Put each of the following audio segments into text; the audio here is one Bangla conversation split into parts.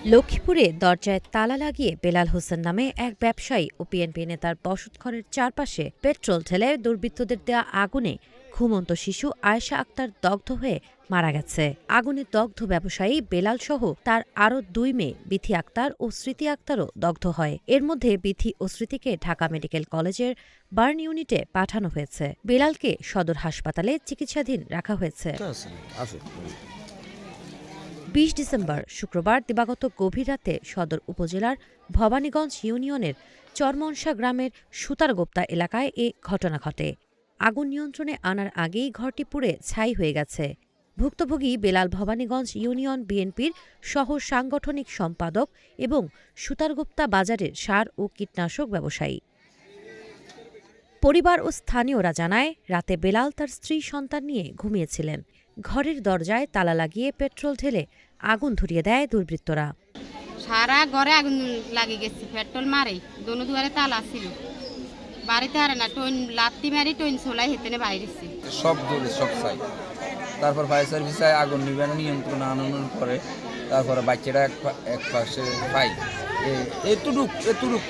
লক্ষ্মীপুরে দরজায় তালা লাগিয়ে বেলাল হোসেন নামে এক ব্যবসায়ী ও বিএনপি নেতার বসতঘরের চারপাশে পেট্রোল ঢেলে দুর্বৃত্তদের দেয়া আগুনে ঘুমন্ত শিশু আয়েশা আক্তার দগ্ধ হয়ে মারা গেছে। আগুনে দগ্ধ ব্যবসায়ী বেলাল সহ তার আরও 2 মেয়ে বিথি আক্তার ও স্মৃতি আক্তারও দগ্ধ হয়। এর মধ্যে বিথি ও স্মৃতিকে ঢাকা মেডিকেল কলেজের বার্ন ইউনিটে পাঠানো হয়েছে। বেলালকে সদর হাসপাতালে চিকিৎসাধীন রাখা হয়েছে। 20 ডিসেম্বর শুক্রবার দিবাগত গভীর রাতে সদর উপজেলার ভবানীগঞ্জ ইউনিয়নের চরমনসা গ্রামের সুতারগোপ্তা এলাকায় এ ঘটনা ঘটে। আগুন নিয়ন্ত্রণে আনার আগেই ঘরটি পুড়ে ছাই হয়ে গেছে। ভুক্তভোগী বেলাল ভবানীগঞ্জ ইউনিয়ন বিএনপির সহ সাংগঠনিক সম্পাদক এবং সুতারগোপ্তা বাজারের সার ও কীটনাশক ব্যবসায়ী। পরিবার ও স্থানীয়রা জানায়, রাতে বেলাল তার স্ত্রী সন্তান নিয়ে ঘুমিয়েছিলেন। ঘরের দরজায় তালা লাগিয়ে পেট্রোল ঢেলে আগুন ধরিয়ে দেয় দুর্বৃত্তরা। সারা ঘরে আগুন লাগিয়ে গেছে, পেট্রোল মারে দোনো দুয়ারে তালা ছিল, বাড়িতে হারে না টইন লাত্তি মারি টইন সোলাই হেতেনে বাইরেছি সব দূরে সব চাই। তারপর ফায়ার সার্ভিসে আগুন নিয়ন্ত্রণ আনানোর পরে তারপরে বাচ্চাটা এক পাশে পাই এতুটুক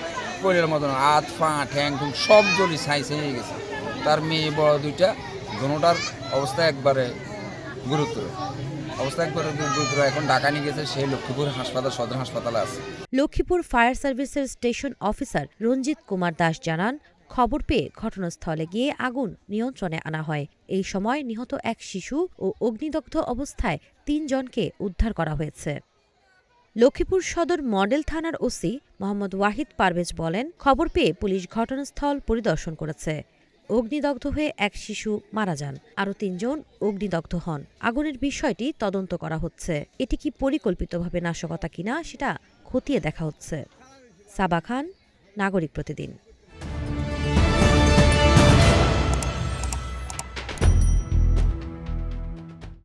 পরের মতন হাত পা ঠ্যাং সব জলি ছাই হয়ে গেছে। তার মেয়ে বড় দুইটা দোনোটার অবস্থা একবারে গুরুতর। এখন ঢাকা নিয়ে গেছে, সেই লক্ষ্মীপুর হাসপাতাল সদর হাসপাতালে আছে। লক্ষ্মীপুর ফায়ার সার্ভিসের স্টেশন অফিসার রঞ্জিত কুমার দাস জানান, খবর পেয়ে ঘটনাস্থলে গিয়ে আগুন নিয়ন্ত্রণে আনা হয়। এই সময় নিহত এক শিশু ও অগ্নিদগ্ধ অবস্থায় 3 জনকে উদ্ধার করা হয়েছে। লক্ষ্মীপুর সদর মডেল থানার ওসি মোহাম্মদ ওয়াহিদ পারভেজ বলেন, খবর পেয়ে পুলিশ ঘটনাস্থল পরিদর্শন করেছে। অগ্নিদগ্ধ হয়ে এক শিশু মারা যান, আরও 3 জন অগ্নিদগ্ধ হন। আগুনের বিষয়টি তদন্ত করা হচ্ছে। এটি কি পরিকল্পিতভাবে নাশকতা কিনা সেটা খতিয়ে দেখা হচ্ছে। সাবা খান, নাগরিক প্রতিদিন।